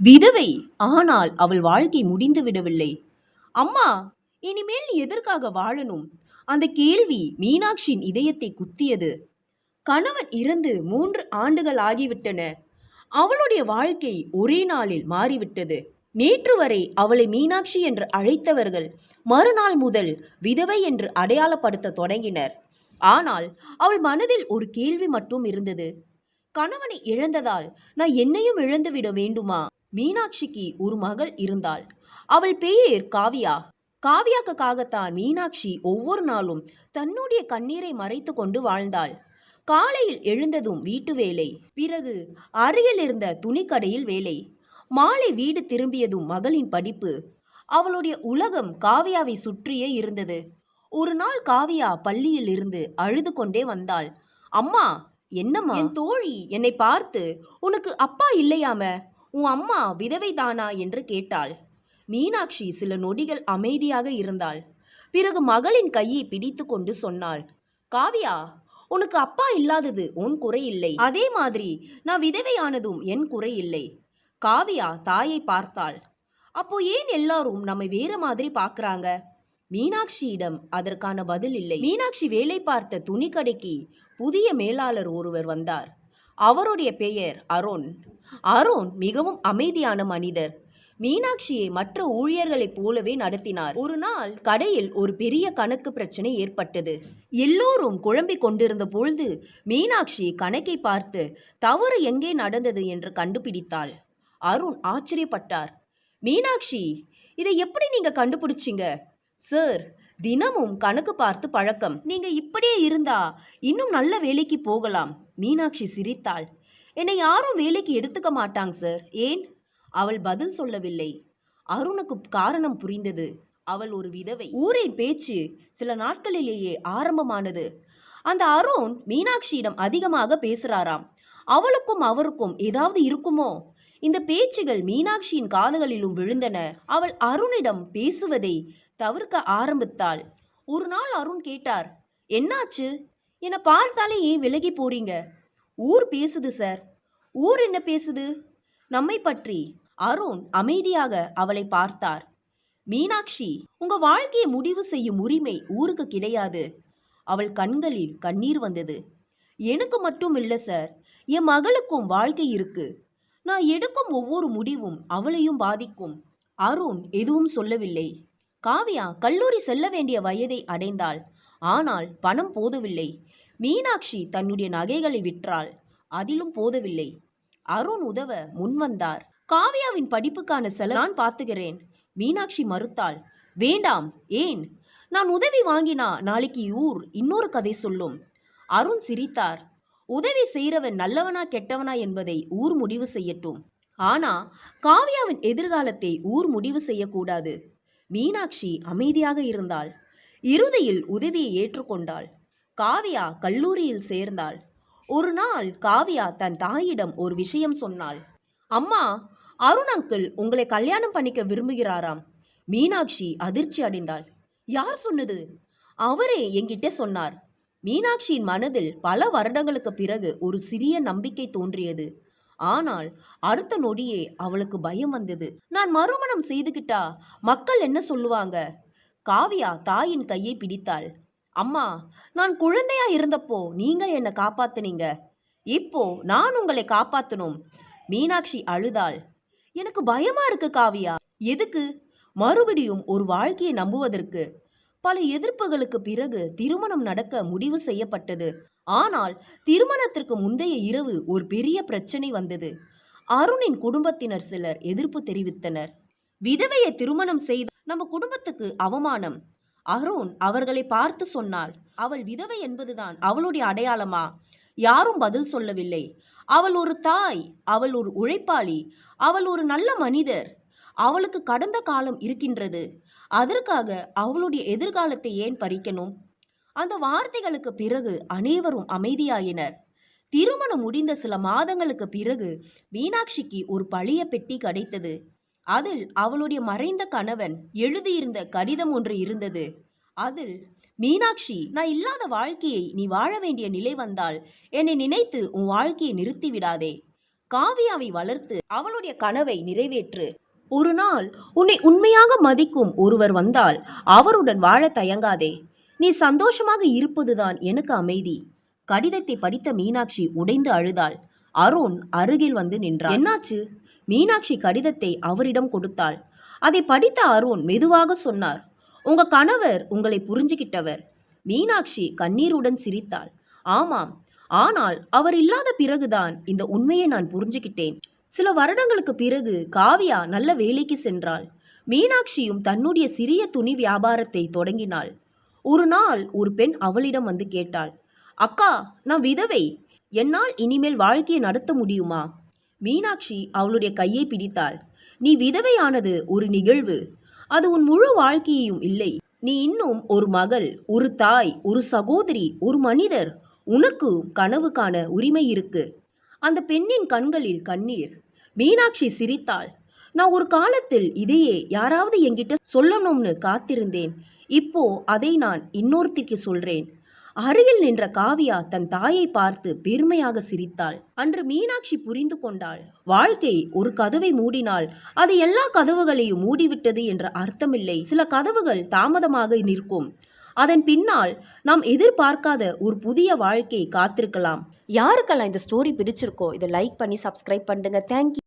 விதவை. ஆனால் அவள் வாழ்க்கை முடிந்து விடவில்லை. அம்மா, இனிமேல் நீ எதற்காக வாழணும்? அந்த கேள்வி மீனாட்சியின் இதயத்தை குத்தியது. கணவன் இறந்து 3 ஆண்டுகள் ஆகிவிட்டன. அவளுடைய வாழ்க்கை ஒரே நாளில் மாறிவிட்டது. நேற்று வரை அவளை மீனாட்சி என்று அழைத்தவர்கள் மறுநாள் முதல் விதவை என்று அடையாளப்படுத்த தொடங்கினர். ஆனால் அவள் மனதில் ஒரு கேள்வி மட்டும் இருந்தது. கணவனை இழந்ததால் நான் என்னையும் இழந்துவிட வேண்டுமா? மீனாட்சிக்கு ஒரு மகள் இருந்தாள். அவள் பெயர் காவியா. காவியாக்காகத்தான் மீனாட்சி ஒவ்வொரு நாளும் தன்னுடைய கண்ணீரை மறைத்து கொண்டு வாழ்ந்தாள். காலையில் எழுந்ததும் வீட்டு வேலை, பிறகு அருகில் இருந்த துணிக்கடையில் வேலை, மாலை வீடு திரும்பியதும் மகளின் படிப்பு. அவளுடைய உலகம் காவியாவை சுற்றியே இருந்தது. ஒரு நாள் காவியா பள்ளியில் இருந்து அழுது கொண்டே வந்தாள். அம்மா, என்னம்மா? என் தோழி என்னை பார்த்து, உனக்கு அப்பா இல்லையாம, உன் அம்மா விதவைதானா என்று கேட்டாள். மீனாட்சி சில நொடிகள் அமைதியாக இருந்தாள். பிறகு மகளின் கையை பிடித்து கொண்டு சொன்னாள், காவியா, உனக்கு அப்பா இல்லாதது உன் குறை இல்லை. அதே மாதிரி நான் விதவையானதும் என் குறை இல்லை. காவியா தாயை பார்த்தாள். அப்போ ஏன் எல்லாரும் நம்மை வேற மாதிரி பார்க்கறாங்க? மீனாட்சியிடம் அதற்கான பதில் இல்லை. மீனாட்சி வேலை பார்த்த துணிக்கடைக்கு புதிய மேலாளர் ஒருவர் வந்தார். அவருடைய பெயர் அருண். அருண் மிகவும் அமைதியான மனிதர். மீனாட்சியை மற்ற ஊழியர்களைப் போலவே நடத்தினார். ஒரு நாள் கடையில் ஒரு பெரிய கணக்கு பிரச்சனை ஏற்பட்டது. எல்லோரும் குழம்பிக் கொண்டிருந்த பொழுது மீனாட்சி கணக்கை பார்த்து தவறு எங்கே நடந்தது என்று கண்டுபிடித்தாள். அருண் ஆச்சரியப்பட்டார். மீனாட்சி, இதை எப்படி நீங்க கண்டுபிடிச்சிங்க? சார், தினமும் கணக்கு பார்த்து பழக்கம். நீங்க இப்படியே இருந்தா இன்னும் நல்ல வேலைக்கு போகலாம். மீனாட்சி சிரித்தாள். என்னை யாரும் வேலைக்கு எடுத்துக்க மாட்டாங்க சார். ஏன்? அவள் பதில் சொல்லவில்லை. அருணுக்கு காரணம் புரிந்தது. அவள் ஒரு விதவை. ஊரின் பேச்சு சில நாட்களிலேயே ஆரம்பமானது. அந்த அருண் மீனாட்சியிடம் அதிகமாக பேசுறாராம். அவளுக்கும் அவருக்கும் ஏதாவது இருக்குமோ? இந்த பேச்சுகள் மீனாட்சியின் காதுகளிலும் விழுந்தன. அவள் அருணிடம் பேசுவதை தவிர்க்க ஆரம்பித்தாள். ஒரு நாள் அருண் கேட்டார், என்னாச்சு? என்னை பார்த்தாலே ஏன் விலகி போறீங்க? ஊர் பேசுது சார். ஊர் என்ன பேசுது? நம்மை பற்றி. அருண் அமைதியாக அவளை பார்த்தார். மீனாட்சி, உங்க வாழ்க்கையை முடிவு செய்யும் உரிமை ஊருக்கு கிடையாது. அவள் கண்களில் கண்ணீர் வந்தது. எனக்கு மட்டும் இல்லை சார், என் மகளுக்கும் வாழ்க்கை இருக்கு. நான் எடுக்கும் ஒவ்வொரு முடிவும் அவளையும் பாதிக்கும். அருண் எதுவும் சொல்லவில்லை. காவியா கல்லூரி செல்ல வேண்டிய வயதை அடைந்தாள். ஆனால் பணம் போதவில்லை. மீனாட்சி தன்னுடைய நகைகளை விற்றாள். அதிலும் போதவில்லை. அருண் உதவ முன்வந்தார். காவியாவின் படிப்புக்கான செலவு நான் பார்த்துகிறேன். மீனாட்சி மறுத்தாள். வேண்டாம். ஏன்? நான் உதவி வாங்கினா நாளைக்கு ஊர் இன்னொரு கதை சொல்லும். அருண் சிரித்தார். உதவி செய்கிறவன் நல்லவனா கெட்டவனா என்பதை ஊர் முடிவு செய்யட்டும். ஆனா காவியாவின் எதிர்காலத்தை ஊர் முடிவு செய்யக்கூடாது. மீனாட்சி அமைதியாக இருந்தாள். இறுதியில் உதவியை ஏற்றுக்கொண்டாள். காவியா கல்லூரியில் சேர்ந்தாள். ஒரு நாள் காவியா தன் தாயிடம் ஒரு விஷயம் சொன்னாள். அம்மா, அருண் அங்கிள் உங்களை கல்யாணம் பண்ணிக்க விரும்புகிறாராம். மீனாட்சி அதிர்ச்சி அடைந்தாள். யார் சொன்னது? அவரே என்கிட்ட சொன்னார். மீனாட்சியின் மனதில் பல வருடங்களுக்கு பிறகு ஒரு சிறிய நம்பிக்கை தோன்றியது. ஆனால் அடுத்த நொடியே அவளுக்கு பயம் வந்தது. நான் மறுமணம் செய்துகிட்டா மக்கள் என்ன சொல்லுவாங்க? காவியா தாயின் கையை பிடித்தாள். அம்மா, நான் குழந்தையா இருந்தப்போ நீங்க என்னை காப்பாத்துனீங்க. இப்போ நான் உங்களை காப்பாத்தணும். மீனாட்சி அழுதாள். எனக்கு பயமா இருக்கு காவியா. எதுக்கு? மறுபடியும் ஒரு வாழ்க்கையை நம்புவதற்கு. பல எதிர்ப்புகளுக்கு பிறகு திருமணம் நடக்க முடிவு செய்யப்பட்டது. ஆனால் திருமணத்திற்கு முந்தைய இரவு ஒரு பெரிய பிரச்சனை வந்தது. அருணின் குடும்பத்தினர் சிலர் எதிர்ப்பு தெரிவித்தனர். விதவையை திருமணம் செய்த நம்ம குடும்பத்துக்கு அவமானம். அருண் அவர்களை பார்த்து சொன்னாள், அவள் விதவை என்பதுதான் அவளுடைய அடையாளமா? யாரும் பதில் சொல்லவில்லை. அவள் ஒரு தாய், அவள் ஒரு உழைப்பாளி, அவள் ஒரு நல்ல மனிதர். அவளுக்கு கடந்த காலம் இருக்கின்றது. அதற்காக அவளுடைய எதிர்காலத்தை ஏன் பறிக்கணும்? அந்த வார்த்தைகளுக்கு பிறகு அனைவரும் அமைதியாயினர். திருமணம் முடிந்த சில மாதங்களுக்கு பிறகு மீனாட்சிக்கு ஒரு பழைய பெட்டி கிடைத்தது. அதில் அவளுடைய மறைந்த கணவன் எழுதியிருந்த கடிதம் ஒன்று இருந்தது. அதில், மீனாட்சி, நான் இல்லாத வாழ்க்கையை நீ வாழ வேண்டிய நிலை வந்தால் என்னை நினைத்து உன் வாழ்க்கையை நிறுத்தி விடாதே. காவியாவை வளர்த்து அவளுடைய கனவை நிறைவேற்று. ஒரு நாள் உன்னை உண்மையாக மதிக்கும் ஒருவர் வந்தால் அவருடன் வாழ தயங்காதே. நீ சந்தோஷமாக இருப்பதுதான் எனக்கு அமைதி. கடிதத்தை படித்த மீனாட்சி உடைந்து அழுதாள். அருண் அருகில் வந்து நின்றான். என்னாச்சு? மீனாட்சி கடிதத்தை அவரிடம் கொடுத்தாள். அதை படித்த அருண் மெதுவாக சொன்னார், உங்க கணவர் உங்களை புரிஞ்சுகிட்டவர். மீனாட்சி கண்ணீருடன் சிரித்தாள். ஆமாம், ஆனால் அவர் இல்லாத பிறகுதான் இந்த உண்மையை நான் புரிஞ்சுக்கிட்டேன். சில வருடங்களுக்கு பிறகு காவியா நல்ல வேலைக்கு சென்றாள். மீனாட்சியும் தன்னுடைய சிறிய துணி வியாபாரத்தை தொடங்கினாள். ஒரு நாள் ஒரு பெண் அவளிடம் வந்து கேட்டாள், அக்கா, நான் விதவை, என்னால் இனிமேல் வாழ்க்கையை நடத்த முடியுமா? மீனாட்சி அவளுடைய கையை பிடித்தாள். நீ விதவையானது ஒரு நிகழ்வு, அது உன் முழு வாழ்க்கையையும் இல்லை. நீ இன்னும் ஒரு மகள், ஒரு தாய், ஒரு சகோதரி, ஒரு மனிதர். உனக்கு கனவு காண உரிமை இருக்கு. அந்த பெண்ணின் கண்களில் கண்ணீர். மீனாட்சி சிரித்தாள். நான் ஒரு காலத்தில் இதையே யாராவது என்கிட்ட சொல்லணும்னு காத்திருந்தேன். இப்போ அதை நான் இன்னொருத்திக்கு சொல்றேன். அருகில் நின்ற காவியா தன் தாயை பார்த்து பெருமையாக சிரித்தாள். அன்று மீனாட்சி புரிந்து கொண்டாள், வாழ்க்கை ஒரு கதவை மூடினால் அது எல்லா கதவுகளையும் மூடிவிட்டது என்ற அர்த்தமில்லை. சில கதவுகள் தாமதமாக நிற்கும். அதன் பின்னால் நாம் எதிர்பார்க்காத ஒரு புதிய வாழ்க்கை காத்திருக்கலாம். யாருக்கெல்லாம் இந்த ஸ்டோரி பிடிச்சிருக்கோ இதை லைக் பண்ணி சப்ஸ்கிரைப் பண்ணுங்க. தேங்க்யூ.